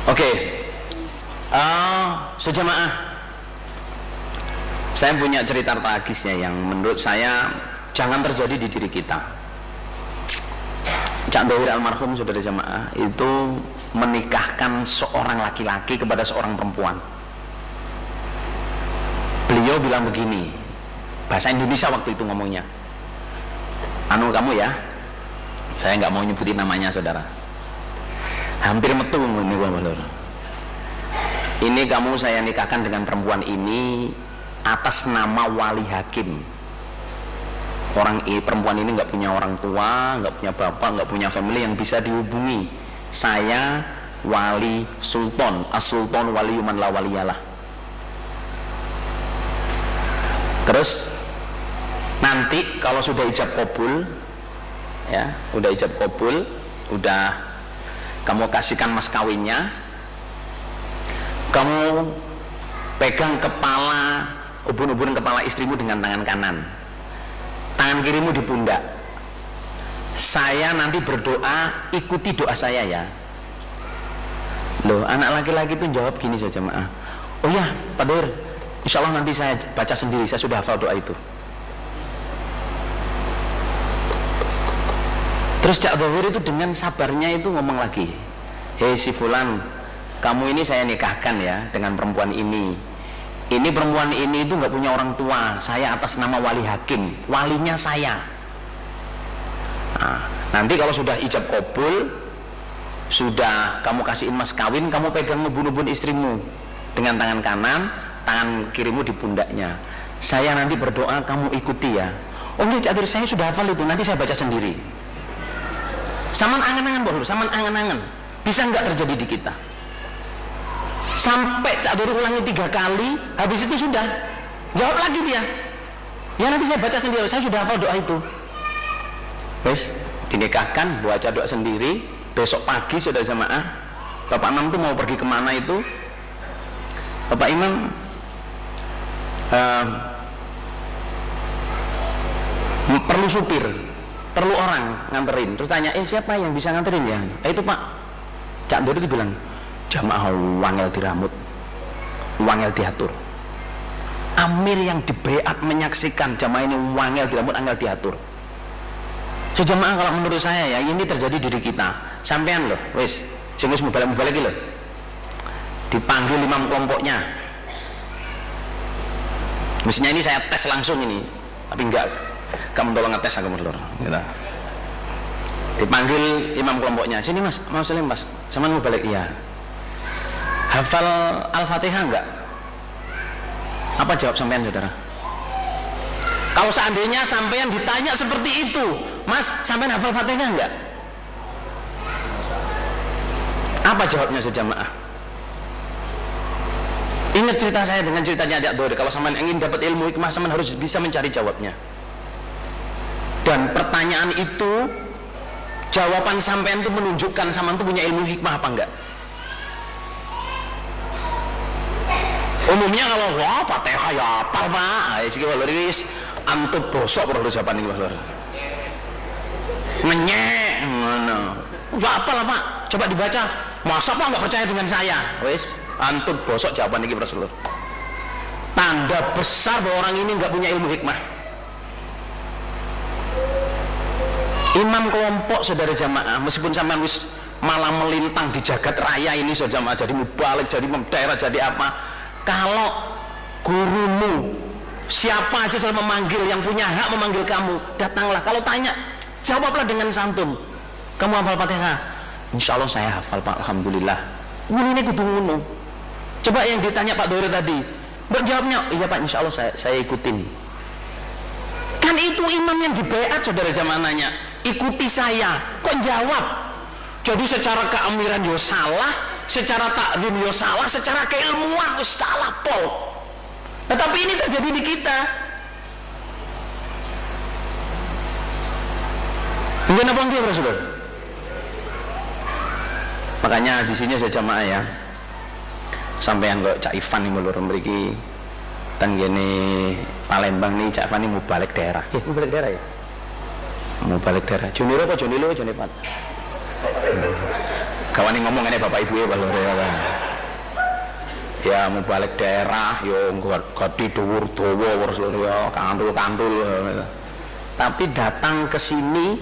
Oke, sejamaah, saya punya cerita tragis ya, yang menurut saya jangan terjadi di diri kita. Cak Dohir almarhum, saudara jamaah, itu menikahkan seorang laki-laki kepada seorang perempuan. Beliau bilang begini, bahasa Indonesia waktu itu ngomongnya, anu kamu ya, saya nggak mau nyebutin namanya saudara, hampir metu ini kamu saya nikahkan dengan perempuan ini atas nama wali hakim. Perempuan ini nggak punya orang tua, nggak punya bapak, nggak punya family yang bisa dihubungi. Saya wali sultan, as-sultan waliyuman la waliyalah. Terus nanti kalau sudah ijab kabul, ya, udah ijab kabul, udah kamu kasihkan mas kawinnya, kamu pegang kepala, ubun-ubun kepala istrimu dengan tangan kanan, tangan kirimu di pundak. Saya nanti berdoa, ikuti doa saya ya. Loh, anak laki-laki itu jawab gini saja, jemaah. Oh ya, Pak Dohir, insya Allah nanti saya baca sendiri, saya sudah hafal doa itu. Terus Cak Dohir itu dengan sabarnya itu ngomong lagi, hei si Fulan, kamu ini saya nikahkan ya dengan perempuan ini. Ini perempuan ini itu nggak punya orang tua, saya atas nama wali hakim, walinya saya. Nah, nanti kalau sudah ijab kabul, sudah kamu kasihin mas kawin, kamu pegang ngebun-ngebun istrimu dengan tangan kanan, tangan kirimu di pundaknya. Saya nanti berdoa, kamu ikuti ya. Oh iya Cak Dohir, saya sudah hafal itu, nanti saya baca sendiri. Saman angan-angan bohong, saman angan-angan. Bisa nggak terjadi di kita? Sampai Cak Dohir ulangi 3 kali, habis itu sudah jawab lagi dia, ya nanti saya baca sendiri, saya sudah hafal doa itu. Wes, dinikahkan, baca doa sendiri. Besok pagi sudah jamaah, Bapak Imam tuh mau pergi kemana itu, Bapak Imam perlu supir, perlu orang nganterin. Terus tanya, siapa yang bisa nganterin ya? Itu Pak. Cak Dohir itu bilang, jamaah wangel diramut, wangel diatur. Amir yang dibeat menyaksikan jamaah ini wangel diramut, angel diatur. Sejamaah, kalau menurut saya ya, ini terjadi diri kita. Sampean loh, wes, jengus mubalak-mubalak loh, dipanggil imam kelompoknya. Mestinya ini saya tes langsung ini, tapi enggak, kamu tolong ngetes aku menurut. Gitu. Dipanggil imam kelompoknya, sini mas, mau salim mas, sama mubalak, iya. Hafal Al-Fatihah enggak? Apa jawab sampean saudara? Kalau seandainya sampean ditanya seperti itu, mas, sampean hafal Fatihah enggak? Apa jawabnya sejamaah? Ingat cerita saya dengan ceritanya Cak Dohir. Kalau sampean ingin dapat ilmu hikmah, sampean harus bisa mencari jawabnya. Dan pertanyaan itu, jawaban sampean itu menunjukkan sampean itu punya ilmu hikmah apa enggak. Umumnya kalau wah Fatihah ya apal Pak, iki lho wis antut bosok perlu jawaban iki lho. Menyek ngono. Ya apal Pak, coba dibaca. Masa Pak enggak percaya dengan saya? Wis antut bosok jawaban iki Rasulullah. Tanda besar bahwa orang ini enggak punya ilmu hikmah. Imam kelompok saudara jamaah, meskipun sampean wis malah melintang di jagat raya ini saudara jamaah, jadi mubalik, jadi daerah, jadi apa, kalau gurumu siapa aja selalu memanggil, yang punya hak memanggil kamu, datanglah. Kalau tanya, jawablah dengan santun. Kamu hafal Fatihah? Insya Allah saya hafal Pak, alhamdulillah. Ini kudu ngono. Coba yang ditanya Pak Dohir tadi, berjawabnya, iya Pak, insya Allah saya ikutin. Kan itu imam yang dibeat saudara jamaah nanya, ikuti saya, kok jawab? Jadi secara keamiran yo salah, secara takdim yo salah, secara keilmuan yo salah pol. Tetapi ini terjadi di kita. Mungkin apa enggak Rasulullah? Makanya di sini saya jamaah ya, sampai yang kok Cak Ivan ini mulur mriki tan gini Palembang nih, Cak Ivan ini mau balik daerah. Mau balik daerah ya? Mau balik daerah. Juniro apa Junilo Junipan? Kawan ngomong ini bapak ibu ya balore ya mau balik daerah yo gadi dhuwur dawa terus lho ya kantul-kantul. Tapi datang ke sini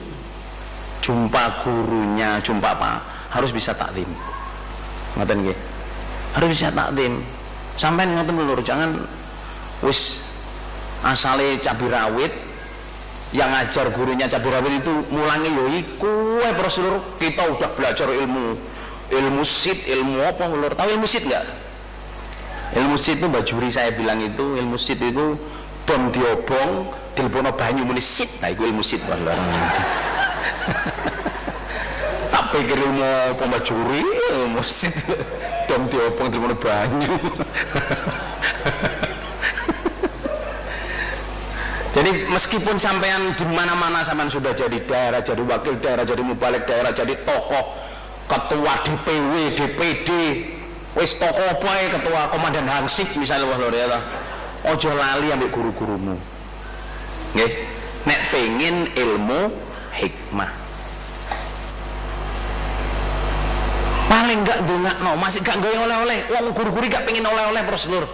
jumpa gurunya, jumpa apa harus bisa takdim. Ngoten nggih. Harus bisa takdim. Sampeyan ngoten lho, jangan wis asale cabai rawit yang ngajar gurunya cabai rawit itu mulangi yo iku wae Prosedur. Kita udah belajar ilmu sit, ilmu apa lur? Tahu ilmu sit enggak? Ilmu sit itu Mbak Juri saya bilang itu ilmu sit itu dom diobong dilebono banyu muni sit. Nah itu ilmu sit lur. Tak pikir ilmu apa Mbak Juri, ilmu sit dom diobong dilebono banyu. Jadi meskipun sampean di mana-mana sampean sudah jadi daerah, jadi wakil daerah, jadi mubalik daerah, jadi tokoh, ketua DPW, DPD, wis tokoh apa ya, ketua komandan hansip misalnya wah lho ya. Ojo lali ambek guru-gurumu. Nggih, nek pengen ilmu hikmah. Paling enggak ndongakno, masih gak gawe oleh-oleh. Wong guru-guru gak pengen oleh-oleh Prosedur.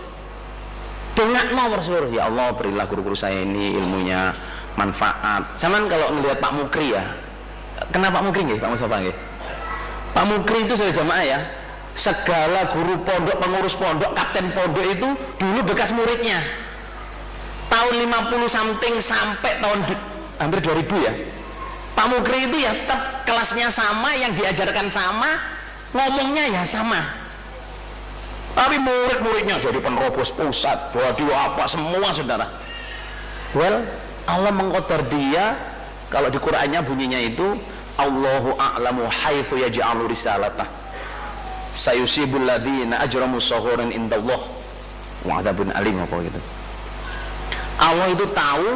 Dongakno Prosedur, ya Allah berilah guru-guru saya ini ilmunya manfaat. Cuman kalau ngelihat Pak Mukri ya, kenapa Pak Mukri nggih, Pak Mustafa nggih? Pak Mukri itu sudah jamaah ya, segala guru pondok, pengurus pondok, kapten pondok itu dulu bekas muridnya. Tahun 50 something sampai tahun hampir 2000 ya. Pak Mukri itu ya tetap kelasnya sama, yang diajarkan sama, ngomongnya ya sama. Tapi murid-muridnya jadi penerobos pusat, waduh apa semua saudara. Well, Allah mengqadar dia, kalau di Qur'annya bunyinya itu Allahu a'lamu haitsu yaj'alu risalatah. Sayusibul ladzina ajramu saghuran indallah wa adzabun alim apa gitu. Allah itu tahu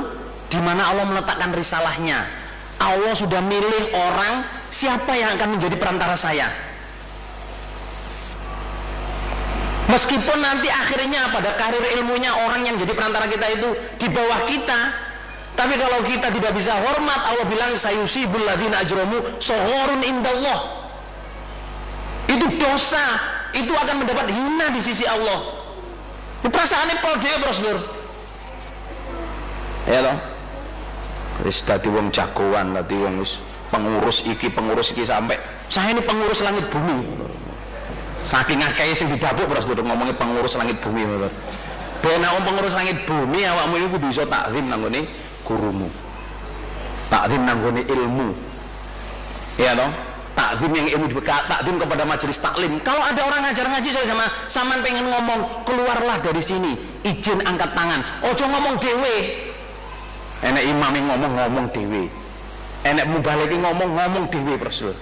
di mana Allah meletakkan risalahnya. Allah sudah milih orang siapa yang akan menjadi perantara saya. Meskipun nanti akhirnya pada karir ilmunya orang yang jadi perantara kita itu di bawah kita, tapi kalau kita tidak bisa hormat, Allah bilang sayusibul ladzina ajramu saghurun indallah. Itu dosa, itu akan mendapat hina di sisi Allah. Perasaannya pol dhewe Prosedur. Ya toh? Wis dadi wong jagoan, dadi wong wis pengurus iki sampai saya ini pengurus langit bumi. Saking akeh sing didapuk Prosedur ngomongin pengurus langit bumi ngono. Ben nek pengurus langit bumi awakmu iku kudu iso takzim nang ngene gurumu. Takzim nang ngene ilmu. Ya toh? Takzim yang ilmu dibekat, takzim kepada majelis taklim. Kalau ada orang ngajar ngaji sama saman pengen ngomong, keluarlah dari sini, izin angkat tangan. Ojo ngomong dhewe. Enek imam yang ngomong dhewe. Enek mubaliki ngomong dhewe Prosedur.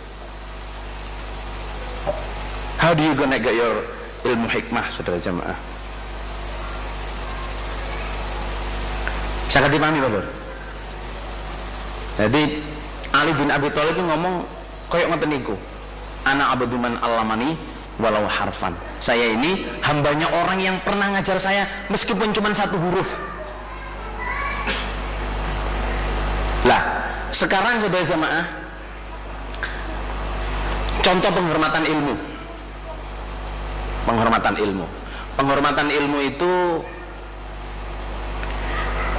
How do you gonna get your ilmu hikmah, saudara jamaah? Sangat dipahami Bapak. Jadi Ali bin Abi Thalib ngomong koyok ngoten niku. Ana abduman allamani walau harfan. Saya ini hambanya orang yang pernah ngajar saya meskipun cuma satu huruf. Lah, sekarang saudara jamaah, contoh penghormatan ilmu. Penghormatan ilmu itu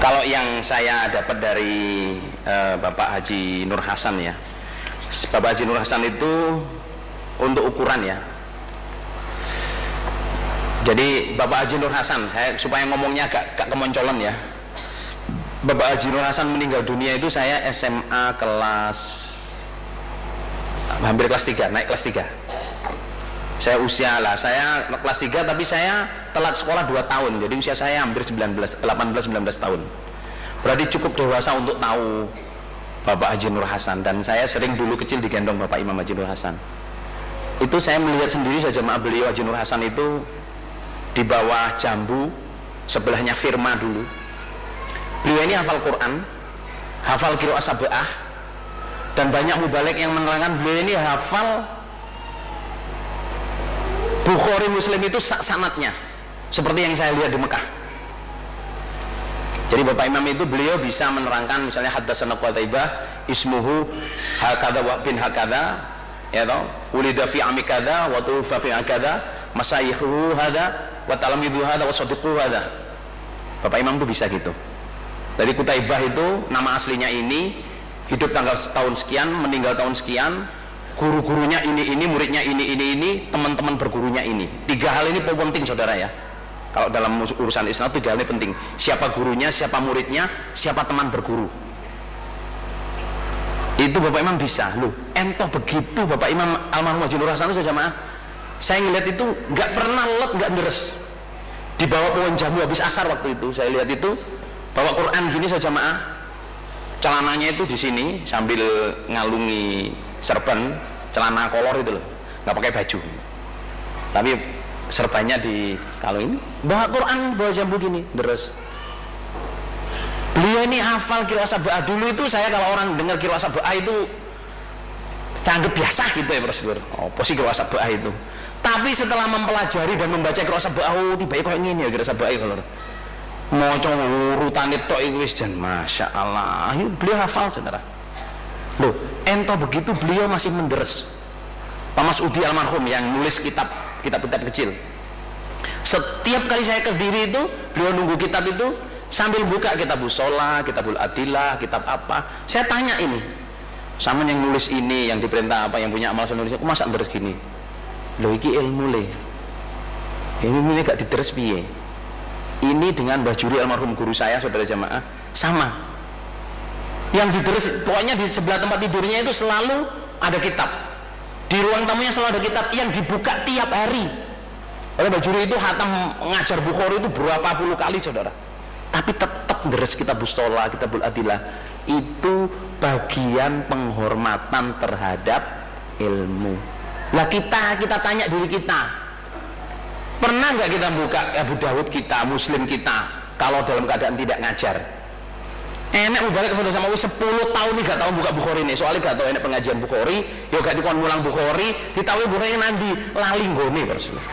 kalau yang saya dapat dari Bapak Haji Nur Hasan ya. Bapak Haji Nur Hasan itu untuk ukuran ya. Jadi Bapak Haji Nur Hasan, saya supaya ngomongnya agak kemoncolan ya. Bapak Haji Nur Hasan meninggal dunia itu saya SMA hampir kelas 3, naik kelas 3. Saya kelas 3 tapi saya telat sekolah 2 tahun. Jadi usia saya hampir 18-19 tahun. Berarti cukup dewasa untuk tahu Bapak Haji Nur Hasan. Dan saya sering dulu kecil digendong Bapak Imam Haji Nur Hasan. Itu saya melihat sendiri saja beliau Haji Nur Hasan itu di bawah jambu, sebelahnya firma dulu. Beliau ini hafal Quran, hafal qiraah sab'ah, dan banyak mubalik yang menerangkan beliau ini hafal Bukhari Muslim itu sanadnya seperti yang saya lihat di Mekah. Jadi Bapak Imam itu beliau bisa menerangkan misalnya haddatsana Qutaibah ismuhu hakadha wa bin hakadha, ya toh, ulida fi ami kada wa tufa fi kada masayikhu hada wa talamidu hada wa sadiqu hada. Bapak Imam tuh bisa gitu. Dari Kutaibah itu nama aslinya ini, hidup tanggal tahun sekian, meninggal tahun sekian, guru-gurunya ini, muridnya ini, teman-teman bergurunya ini. 3 hal ini penting saudara ya. Kalau dalam urusan Islam 3 hal ini penting. Siapa gurunya, siapa muridnya, siapa teman berguru. Itu Bapak Imam bisa. Loh, entoh begitu Bapak Imam almarhum Haji Nur Hasan itu jamaah. Saya ngeliat itu nggak pernah let, nggak deres. Di bawah pohon jambu habis asar waktu itu saya lihat itu bawa Quran gini saja jamaah, celananya itu di sini sambil ngalungi serban, celana kolor itu loh, nggak pakai baju, tapi serbannya di kalau ini bawa Quran bawa jambu gini terus. Beliau ini hafal qiraat sab'ah. Dulu itu saya kalau orang dengar qiraat sab'ah itu saya anggap biasa gitu ya prosedur. Oh, posisi qiraat sab'ah itu. Tapi setelah mempelajari dan membaca qiraat sab'ah, oh tiba-tiba kok ngene ya qiraat sab'ah kalau maca urutane tok iku wis jan masyaallah. Beliau hafal saudara. Loh, ento begitu beliau masih menderes. Pak Masudi almarhum yang nulis kitab kecil. Setiap kali saya kediri itu, beliau nunggu kitab itu sambil buka kitabus shalah, kitabul adilah, kitab apa. Saya tanya ini, sama yang nulis ini, yang diperintah apa, yang punya amal nulis, aku masa deres gini. Loh iki ilmu le. Ini gak diteres piye? Ini dengan Mbah Juri almarhum guru saya saudara jamaah sama. Yang diteres pokoknya di sebelah tempat tidurnya itu selalu ada kitab. Di ruang tamunya selalu ada kitab yang dibuka tiap hari. Oleh Mbah Juri itu hatam ngajar Bukhari itu berapa puluh kali saudara. Tapi tetap deres kitabus shalah, kitabul adilah. Itu bagian penghormatan terhadap ilmu. Lah kita tanya diri kita, pernah nggak kita buka Abu Dawud kita, Muslim kita, kalau dalam keadaan tidak ngajar? Enak balik kepada sama 10 tahun nih gak tahu buka Bukhari nih, soalnya gak tahu enak pengajian Bukhari, ya gak dikon mulang Bukhari, ditahu Bukhari nanti lali nggone Rasulullah.